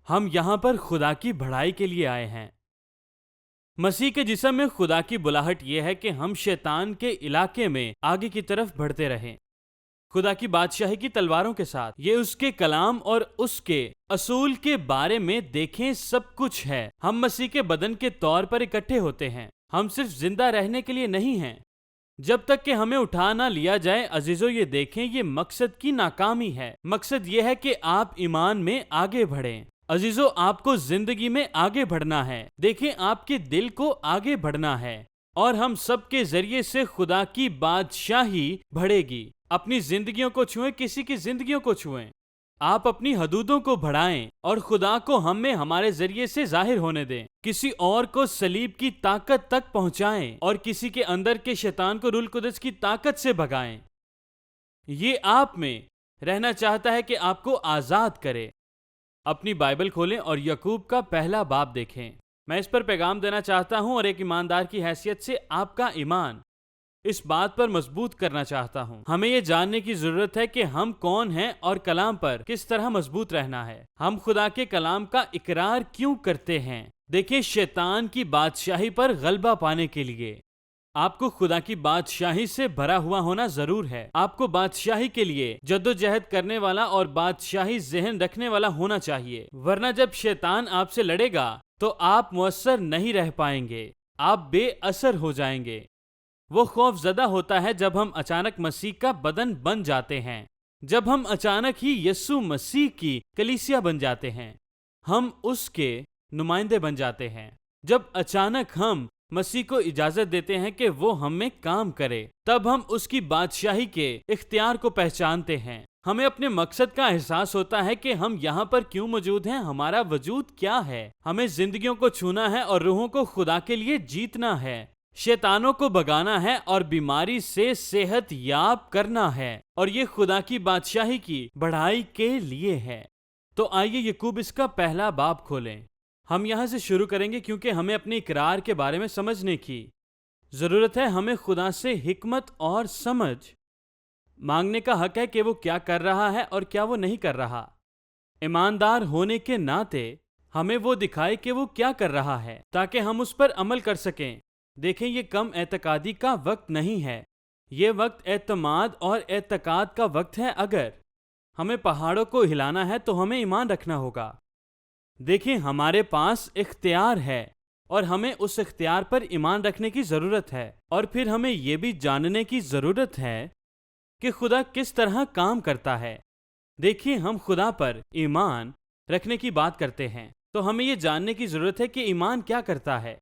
ہم یہاں پر خدا کی بڑائی کے لیے آئے ہیں۔ مسیح کے جسم میں خدا کی بلاہٹ یہ ہے کہ ہم شیطان کے علاقے میں آگے کی طرف بڑھتے رہیں، خدا کی بادشاہی کی تلواروں کے ساتھ۔ یہ اس کے کلام اور اس کے اصول کے بارے میں دیکھیں، سب کچھ ہے۔ ہم مسیح کے بدن کے طور پر اکٹھے ہوتے ہیں، ہم صرف زندہ رہنے کے لیے نہیں ہیں جب تک کہ ہمیں اٹھا نہ لیا جائے۔ عزیزو، یہ دیکھیں، یہ مقصد کی ناکامی ہے۔ مقصد یہ ہے کہ آپ ایمان میں آگے بڑھیں۔ عزیزو، آپ کو زندگی میں آگے بڑھنا ہے۔ دیکھیں، آپ کے دل کو آگے بڑھنا ہے، اور ہم سب کے ذریعے سے خدا کی بادشاہی بڑھے گی۔ اپنی زندگیوں کو چھوئیں، کسی کی زندگیوں کو چھوئیں۔ آپ اپنی حدودوں کو بڑھائیں اور خدا کو ہم میں ہمارے ذریعے سے ظاہر ہونے دیں۔ کسی اور کو صلیب کی طاقت تک پہنچائیں اور کسی کے اندر کے شیطان کو روح القدس کی طاقت سے بھگائیں۔ یہ آپ میں رہنا چاہتا ہے کہ آپ کو آزاد کرے۔ اپنی بائبل کھولیں اور یعقوب کا پہلا باب دیکھیں۔ میں اس پر پیغام دینا چاہتا ہوں، اور ایک ایماندار کی حیثیت سے آپ کا ایمان اس بات پر مضبوط کرنا چاہتا ہوں۔ ہمیں یہ جاننے کی ضرورت ہے کہ ہم کون ہیں اور کلام پر کس طرح مضبوط رہنا ہے۔ ہم خدا کے کلام کا اقرار کیوں کرتے ہیں؟ دیکھیں، شیطان کی بادشاہی پر غلبہ پانے کے لیے آپ کو خدا کی بادشاہی سے بھرا ہوا ہونا ضرور ہے۔ آپ کو بادشاہی کے لیے جدوجہد کرنے والا اور بادشاہی ذہن رکھنے والا ہونا چاہیے، ورنہ جب شیطان آپ سے لڑے گا تو آپ مؤثر نہیں رہ پائیں گے، آپ بے اثر ہو جائیں گے۔ وہ خوف زدہ ہوتا ہے جب ہم اچانک مسیح کا بدن بن جاتے ہیں، جب ہم اچانک ہی یسوع مسیح کی کلیسیا بن جاتے ہیں، ہم اس کے نمائندے بن جاتے ہیں۔ جب اچانک ہم مسیح کو اجازت دیتے ہیں کہ وہ ہم میں کام کرے، تب ہم اس کی بادشاہی کے اختیار کو پہچانتے ہیں۔ ہمیں اپنے مقصد کا احساس ہوتا ہے کہ ہم یہاں پر کیوں موجود ہیں، ہمارا وجود کیا ہے۔ ہمیں زندگیوں کو چھونا ہے اور روحوں کو خدا کے لیے جیتنا ہے، شیطانوں کو بھگانا ہے اور بیماری سے صحت یاب کرنا ہے، اور یہ خدا کی بادشاہی کی بڑھائی کے لیے ہے۔ تو آئیے یعقوب اس کا پہلا باب کھولیں۔ ہم یہاں سے شروع کریں گے کیونکہ ہمیں اپنے اقرار کے بارے میں سمجھنے کی ضرورت ہے۔ ہمیں خدا سے حکمت اور سمجھ مانگنے کا حق ہے کہ وہ کیا کر رہا ہے اور کیا وہ نہیں کر رہا۔ ایماندار ہونے کے ناطے ہمیں وہ دکھائے کہ وہ کیا کر رہا ہے تاکہ ہم اس پر عمل کر سکیں۔ دیکھیں، یہ کم اعتقادی کا وقت نہیں ہے، یہ وقت اعتماد اور اعتقاد کا وقت ہے۔ اگر ہمیں پہاڑوں کو ہلانا ہے تو ہمیں ایمان رکھنا ہوگا۔ دیکھیں، ہمارے پاس اختیار ہے اور ہمیں اس اختیار پر ایمان رکھنے کی ضرورت ہے، اور پھر ہمیں یہ بھی جاننے کی ضرورت ہے کہ خدا کس طرح کام کرتا ہے۔ دیکھیں، ہم خدا پر ایمان رکھنے کی بات کرتے ہیں تو ہمیں یہ جاننے کی ضرورت ہے کہ ایمان کیا کرتا ہے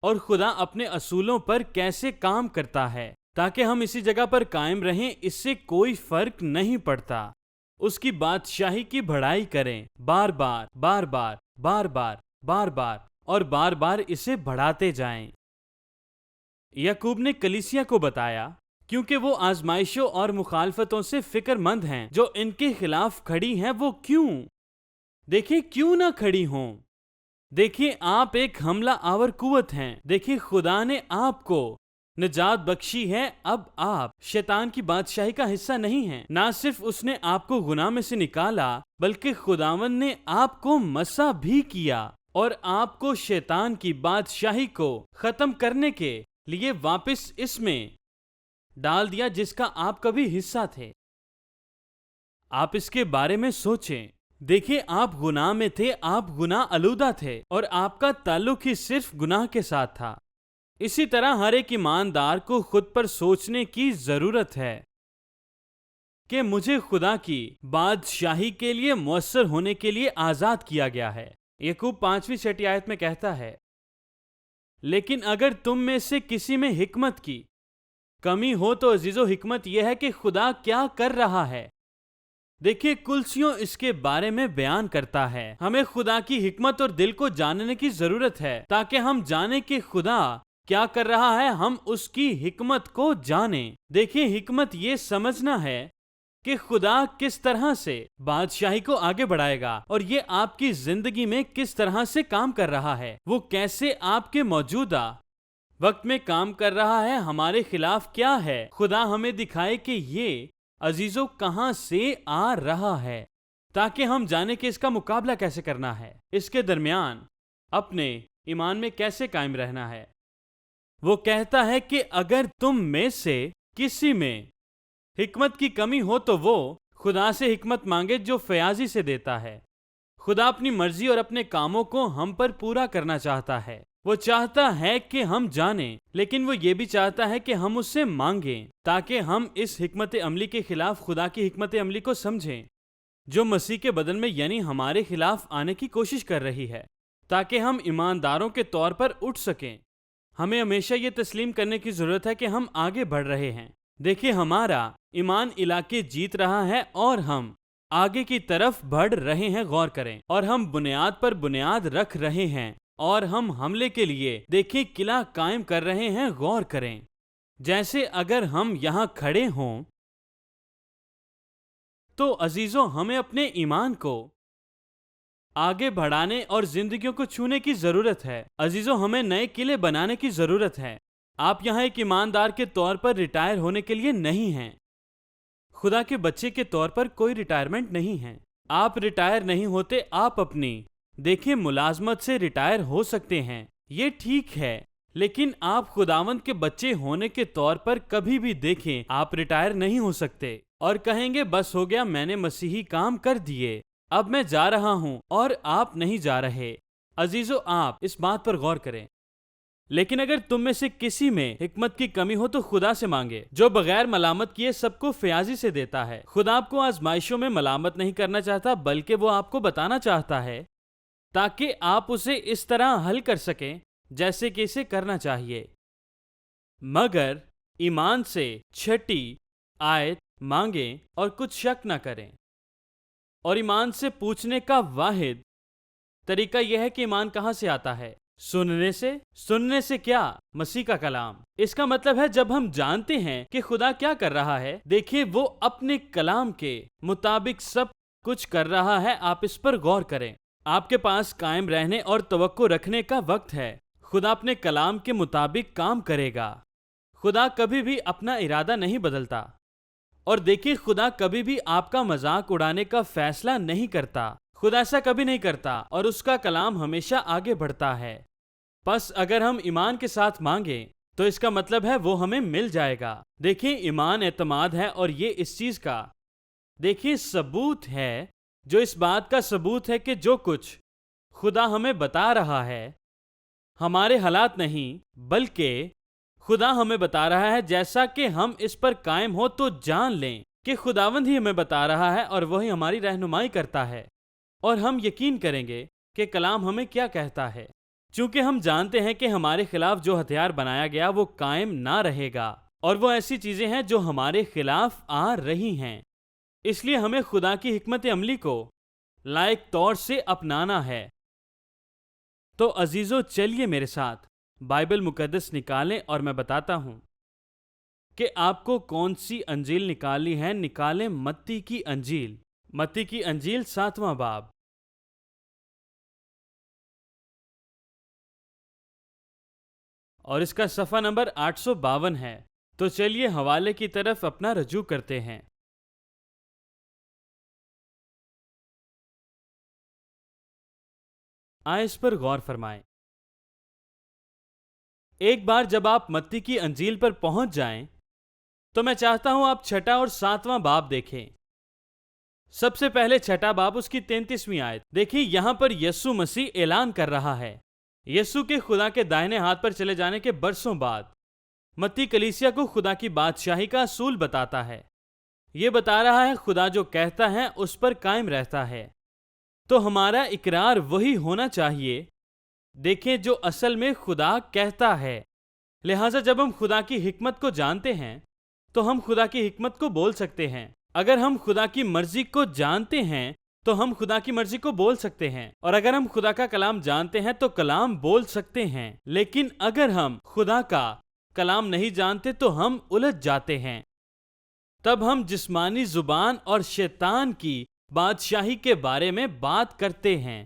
اور خدا اپنے اصولوں پر کیسے کام کرتا ہے، تاکہ ہم اسی جگہ پر قائم رہیں۔ اس سے کوئی فرق نہیں پڑتا۔ اس کی بادشاہی کی بڑائی کریں، بار بار بار بار بار بار بار بار اور بار بار اسے بڑھاتے جائیں۔ یعقوب نے کلیسیا کو بتایا کیونکہ وہ آزمائشوں اور مخالفتوں سے فکر مند ہیں جو ان کے خلاف کھڑی ہیں۔ وہ کیوں؟ دیکھیں، کیوں نہ کھڑی ہوں۔ دیکھیں، آپ ایک حملہ آور قوت ہیں۔ دیکھیں، خدا نے آپ کو نجات بخشی ہے۔ اب آپ شیطان کی بادشاہی کا حصہ نہیں ہیں۔ نہ صرف اس نے آپ کو گناہ میں سے نکالا، بلکہ خداوند نے آپ کو مسح بھی کیا اور آپ کو شیطان کی بادشاہی کو ختم کرنے کے لیے واپس اس میں ڈال دیا جس کا آپ کبھی حصہ تھے۔ آپ اس کے بارے میں سوچیں۔ دیکھیں، آپ گناہ میں تھے، آپ گناہ آلودہ تھے، اور آپ کا تعلق ہی صرف گناہ کے ساتھ تھا۔ اسی طرح ہر ایک ایماندار کو خود پر سوچنے کی ضرورت ہے کہ مجھے خدا کی بادشاہی کے لیے مؤثر ہونے کے لیے آزاد کیا گیا ہے۔ یعقوب 5ویں آیت میں کہتا ہے، لیکن اگر تم میں سے کسی میں حکمت کی کمی ہو تو عزیزو، حکمت یہ ہے کہ خدا کیا کر رہا ہے۔ دیکھیں، کلسیوں اس کے بارے میں بیان کرتا ہے۔ ہمیں خدا کی حکمت اور دل کو جاننے کی ضرورت ہے تاکہ ہم جانیں کہ خدا کیا کر رہا ہے، ہم اس کی حکمت کو جانیں۔ دیکھیں، حکمت یہ سمجھنا ہے کہ خدا کس طرح سے بادشاہی کو آگے بڑھائے گا اور یہ آپ کی زندگی میں کس طرح سے کام کر رہا ہے، وہ کیسے آپ کے موجودہ وقت میں کام کر رہا ہے، ہمارے خلاف کیا ہے۔ خدا ہمیں دکھائے کہ یہ عزیزو کہاں سے آ رہا ہے۔ تاکہ ہم جانیں کہ اس کا مقابلہ کیسے کرنا ہے، اس کے درمیان اپنے ایمان میں کیسے قائم رہنا ہے۔ وہ کہتا ہے کہ اگر تم میں سے کسی میں حکمت کی کمی ہو تو وہ خدا سے حکمت مانگے جو فیاضی سے دیتا ہے۔ خدا اپنی مرضی اور اپنے کاموں کو ہم پر پورا کرنا چاہتا ہے۔ وہ چاہتا ہے کہ ہم جانیں، لیکن وہ یہ بھی چاہتا ہے کہ ہم اس سے مانگیں تاکہ ہم اس حکمت عملی کے خلاف خدا کی حکمت عملی کو سمجھیں جو مسیح کے بدن میں یعنی ہمارے خلاف آنے کی کوشش کر رہی ہے، تاکہ ہم ایمانداروں کے طور پر اٹھ سکیں۔ ہمیں ہمیشہ یہ تسلیم کرنے کی ضرورت ہے کہ ہم آگے بڑھ رہے ہیں۔ دیکھیں، ہمارا ایمان علاقے جیت رہا ہے اور ہم آگے کی طرف بڑھ رہے ہیں۔ غور کریں، اور ہم بنیاد پر بنیاد رکھ رہے ہیں اور ہم حملے کے لیے دیکھیں قلعہ قائم کر رہے ہیں۔ غور کریں، جیسے اگر ہم یہاں کھڑے ہوں تو عزیزوں ہمیں اپنے ایمان کو آگے بڑھانے اور زندگیوں کو چھونے کی ضرورت ہے۔ عزیزوں، ہمیں نئے قلعے بنانے کی ضرورت ہے۔ آپ یہاں ایک ایماندار کے طور پر ریٹائر ہونے کے لیے نہیں ہیں۔ خدا کے بچے کے طور پر کوئی ریٹائرمنٹ نہیں ہے۔ آپ ریٹائر نہیں ہوتے، آپ اپنی دیکھیں ملازمت سے ریٹائر ہو سکتے ہیں، یہ ٹھیک ہے، لیکن آپ خداوند کے بچے ہونے کے طور پر کبھی بھی دیکھیں آپ ریٹائر نہیں ہو سکتے اور کہیں گے بس ہو گیا، میں نے مسیحی کام کر دیے، اب میں جا رہا ہوں، اور آپ نہیں جا رہے۔ عزیزو، آپ اس بات پر غور کریں۔ لیکن اگر تم میں سے کسی میں حکمت کی کمی ہو تو خدا سے مانگے جو بغیر ملامت کیے سب کو فیاضی سے دیتا ہے۔ خدا آپ کو آزمائشوں میں ملامت نہیں کرنا چاہتا، بلکہ وہ آپ کو بتانا چاہتا ہے تاکہ آپ اسے اس طرح حل کر سکیں جیسے کہ اسے کرنا چاہیے۔ مگر ایمان سے چھٹی آیت مانگیں اور کچھ شک نہ کریں۔ اور ایمان سے پوچھنے کا واحد طریقہ یہ ہے کہ ایمان کہاں سے آتا ہے؟ سننے سے کیا؟ مسیح کا کلام۔ اس کا مطلب ہے جب ہم جانتے ہیں کہ خدا کیا کر رہا ہے، دیکھیں وہ اپنے کلام کے مطابق سب کچھ کر رہا ہے۔ آپ اس پر غور کریں۔ آپ کے پاس قائم رہنے اور توقع رکھنے کا وقت ہے۔ خدا اپنے کلام کے مطابق کام کرے گا۔ خدا کبھی بھی اپنا ارادہ نہیں بدلتا، اور دیکھیں خدا کبھی بھی آپ کا مذاق اڑانے کا فیصلہ نہیں کرتا۔ خدا ایسا کبھی نہیں کرتا، اور اس کا کلام ہمیشہ آگے بڑھتا ہے۔ پس اگر ہم ایمان کے ساتھ مانگیں تو اس کا مطلب ہے وہ ہمیں مل جائے گا۔ دیکھیں ایمان اعتماد ہے، اور یہ اس چیز کا دیکھیں ثبوت ہے، جو اس بات کا ثبوت ہے کہ جو کچھ خدا ہمیں بتا رہا ہے ہمارے حالات نہیں، بلکہ خدا ہمیں بتا رہا ہے۔ جیسا کہ ہم اس پر قائم ہو تو جان لیں کہ خداوند ہی ہمیں بتا رہا ہے اور وہی ہماری رہنمائی کرتا ہے، اور ہم یقین کریں گے کہ کلام ہمیں کیا کہتا ہے، چونکہ ہم جانتے ہیں کہ ہمارے خلاف جو ہتھیار بنایا گیا وہ قائم نہ رہے گا، اور وہ ایسی چیزیں ہیں جو ہمارے خلاف آ رہی ہیں۔ اس لیے ہمیں خدا کی حکمت عملی کو لائق طور سے اپنانا ہے۔ تو عزیزو، چلیے میرے ساتھ بائبل مقدس نکالیں اور میں بتاتا ہوں کہ آپ کو کون سی انجیل نکالنی ہے۔ نکالیں متی کی انجیل، متی کی انجیل 7واں باب۔ اور اس کا صفحہ نمبر 852 ہے۔ تو چلیے حوالے کی طرف اپنا رجوع کرتے ہیں۔ آئے اس پر غور فرمائیں۔ ایک بار جب آپ متی کی انجیل پر پہنچ جائیں تو میں چاہتا ہوں آپ 6 اور 7واں باب دیکھیں۔ سب سے پہلے 6 باب، اس کی 33ویں آیت دیکھیں۔ یہاں پر یسوع مسیح اعلان کر رہا ہے، یسوع کے خدا کے دائنے ہاتھ پر چلے جانے کے برسوں بعد متی کلیسیا کو خدا کی بادشاہی کا اصول بتاتا ہے۔ یہ بتا رہا ہے خدا جو کہتا ہے اس پر قائم رہتا ہے۔ تو ہمارا اقرار وہی ہونا چاہیے، دیکھیں جو اصل میں خدا کہتا ہے۔ لہٰذا جب ہم خدا کی حکمت کو جانتے ہیں تو ہم خدا کی حکمت کو بول سکتے ہیں۔ اگر ہم خدا کی مرضی کو جانتے ہیں تو ہم خدا کی مرضی کو بول سکتے ہیں، اور اگر ہم خدا کا کلام جانتے ہیں تو کلام بول سکتے ہیں۔ لیکن اگر ہم خدا کا کلام نہیں جانتے تو ہم الجھ جاتے ہیں۔ تب ہم جسمانی زبان اور شیطان کی بادشاہی کے بارے میں بات کرتے ہیں۔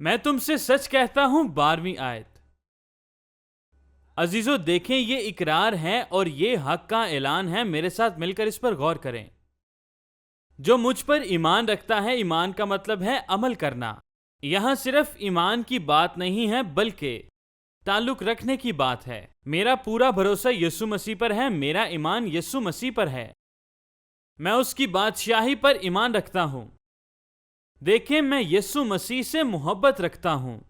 میں تم سے سچ کہتا ہوں 12ویں آیت۔ عزیزو دیکھیں یہ اقرار ہے اور یہ حق کا اعلان ہے، میرے ساتھ مل کر اس پر غور کریں۔ جو مجھ پر ایمان رکھتا ہے، ایمان کا مطلب ہے عمل کرنا۔ یہاں صرف ایمان کی بات نہیں ہے بلکہ تعلق رکھنے کی بات ہے۔ میرا پورا بھروسہ یسوع مسیح پر ہے، میرا ایمان یسوع مسیح پر ہے، میں اس کی بادشاہی پر ایمان رکھتا ہوں۔ دیکھیں میں یسوع مسیح سے محبت رکھتا ہوں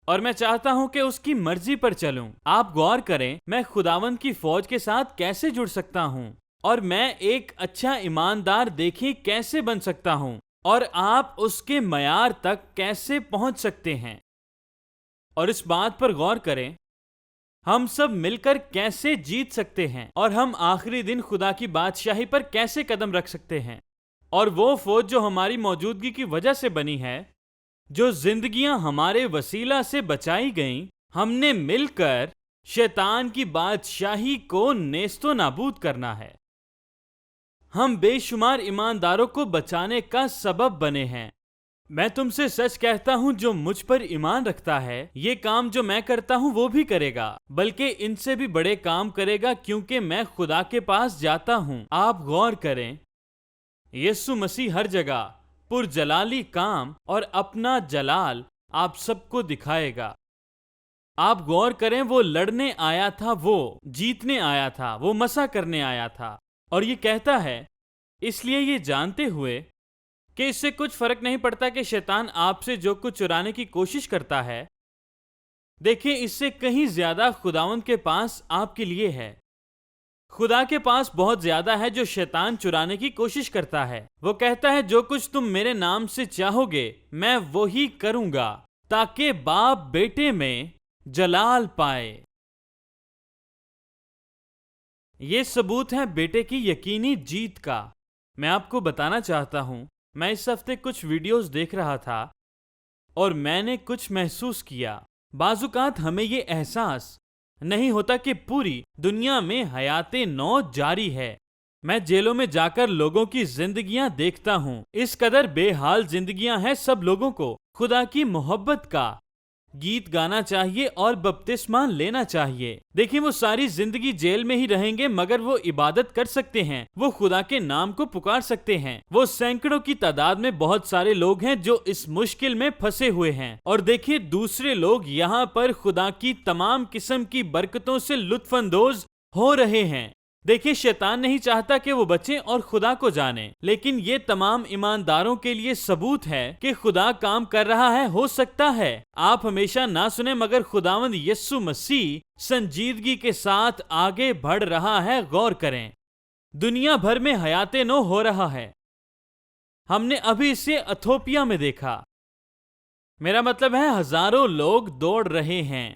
اور میں چاہتا ہوں کہ اس کی مرضی پر چلوں۔ آپ غور کریں میں خداوند کی فوج کے ساتھ کیسے جڑ سکتا ہوں اور میں ایک اچھا ایماندار دیکھیں کیسے بن سکتا ہوں اور آپ اس کے معیار تک کیسے پہنچ سکتے ہیں۔ اور اس بات پر غور کریں ہم سب مل کر کیسے جیت سکتے ہیں اور ہم آخری دن خدا کی بادشاہی پر کیسے قدم رکھ سکتے ہیں۔ اور وہ فوج جو ہماری موجودگی کی وجہ سے بنی ہے، جو زندگیاں ہمارے وسیلہ سے بچائی گئیں، ہم نے مل کر شیطان کی بادشاہی کو نیست و نابود کرنا ہے۔ ہم بے شمار ایمانداروں کو بچانے کا سبب بنے ہیں۔ میں تم سے سچ کہتا ہوں جو مجھ پر ایمان رکھتا ہے، یہ کام جو میں کرتا ہوں وہ بھی کرے گا، بلکہ ان سے بھی بڑے کام کرے گا کیونکہ میں خدا کے پاس جاتا ہوں۔ آپ غور کریں یسوع مسیح ہر جگہ پرجلالی کام اور اپنا جلال آپ سب کو دکھائے گا۔ آپ غور کریں وہ لڑنے آیا تھا، وہ جیتنے آیا تھا، وہ مسا کرنے آیا تھا، اور یہ کہتا ہے اس لیے یہ جانتے ہوئے کہ اس سے کچھ فرق نہیں پڑتا کہ شیطان آپ سے جو کچھ چرانے کی کوشش کرتا ہے، دیکھیں اس سے کہیں زیادہ خداوند کے پاس آپ کے لیے ہے۔ خدا کے پاس بہت زیادہ ہے جو شیطان چرانے کی کوشش کرتا ہے۔ وہ کہتا ہے جو کچھ تم میرے نام سے چاہو گے میں وہی کروں گا تاکہ باپ بیٹے میں جلال پائے۔ یہ ثبوت ہے بیٹے کی یقینی جیت کا۔ میں آپ کو بتانا چاہتا ہوں میں اس ہفتے کچھ ویڈیوز دیکھ رہا تھا اور میں نے کچھ محسوس کیا۔ بعض اوقات ہمیں یہ احساس نہیں ہوتا کہ پوری دنیا میں حیات نو جاری ہے۔ میں جیلوں میں جا کر لوگوں کی زندگیاں دیکھتا ہوں، اس قدر بے حال زندگیاں ہیں۔ سب لوگوں کو خدا کی محبت کا گیت گانا چاہیے اور بپتسمہ لینا چاہیے۔ دیکھیں وہ ساری زندگی جیل میں ہی رہیں گے مگر وہ عبادت کر سکتے ہیں، وہ خدا کے نام کو پکار سکتے ہیں۔ وہ سینکڑوں کی تعداد میں بہت سارے لوگ ہیں جو اس مشکل میں پھنسے ہوئے ہیں، اور دیکھیں دوسرے لوگ یہاں پر خدا کی تمام قسم کی برکتوں سے لطف اندوز ہو رہے ہیں۔ دیکھیں شیطان نہیں چاہتا کہ وہ بچیں اور خدا کو جانیں، لیکن یہ تمام ایمانداروں کے لیے ثبوت ہے کہ خدا کام کر رہا ہے۔ ہو سکتا ہے آپ ہمیشہ نہ سنیں مگر خداوند یسوع مسیح سنجیدگی کے ساتھ آگے بڑھ رہا ہے۔ غور کریں دنیا بھر میں حیات نو ہو رہا ہے۔ ہم نے ابھی اسے ایتھوپیا میں دیکھا۔ میرا مطلب ہے ہزاروں لوگ دوڑ رہے ہیں۔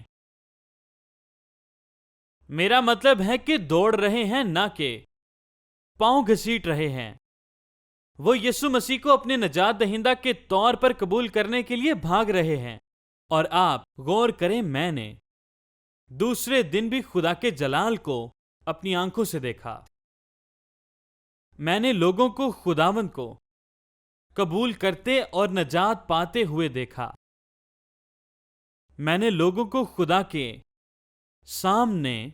میرا مطلب ہے کہ دوڑ رہے ہیں نہ کہ پاؤں گھسیٹ رہے ہیں۔ وہ یسوع مسیح کو اپنے نجات دہندہ کے طور پر قبول کرنے کے لیے بھاگ رہے ہیں۔ اور آپ غور کریں میں نے دوسرے دن بھی خدا کے جلال کو اپنی آنکھوں سے دیکھا۔ میں نے لوگوں کو خداوند کو قبول کرتے اور نجات پاتے ہوئے دیکھا۔ میں نے لوگوں کو خدا کے سامنے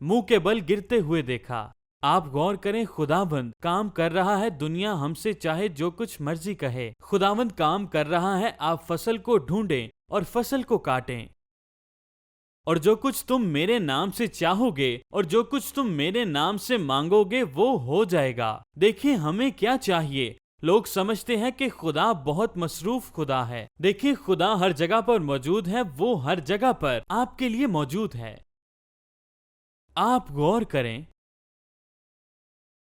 منہ کے بل گرتے ہوئے دیکھا۔ آپ غور کریں خداوند کام کر رہا ہے، دنیا ہم سے چاہے جو کچھ مرضی کہے، خداوند کام کر رہا ہے۔ آپ فصل کو ڈھونڈیں اور فصل کو کاٹیں، اور جو کچھ تم میرے نام سے چاہو گے اور جو کچھ تم میرے نام سے مانگو گے وہ ہو جائے گا۔ دیکھیں ہمیں کیا چاہیے۔ لوگ سمجھتے ہیں کہ خدا بہت مصروف خدا ہے۔ دیکھیں خدا ہر جگہ پر موجود ہے، وہ ہر جگہ پر آپ کے لیے موجود ہے۔ آپ غور کریں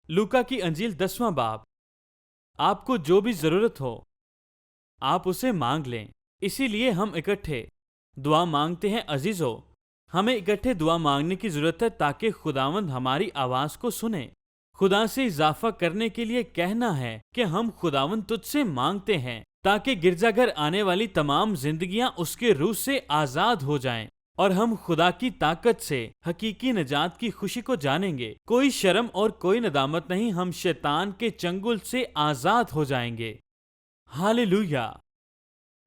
لوکا کی انجیل 10واں باب۔ آپ کو جو بھی ضرورت ہو آپ اسے مانگ لیں۔ اسی لیے ہم اکٹھے دعا مانگتے ہیں۔ عزیزو ہمیں اکٹھے دعا مانگنے کی ضرورت ہے تاکہ خداوند ہماری آواز کو سنے۔ خدا سے اضافہ کرنے کے لیے کہنا ہے کہ ہم خداوند تجھ سے مانگتے ہیں تاکہ گرجا گھر آنے والی تمام زندگیاں اس کے روح سے آزاد ہو جائیں اور ہم خدا کی طاقت سے حقیقی نجات کی خوشی کو جانیں گے۔ کوئی شرم اور کوئی ندامت نہیں، ہم شیطان کے چنگل سے آزاد ہو جائیں گے۔ ہاللویا۔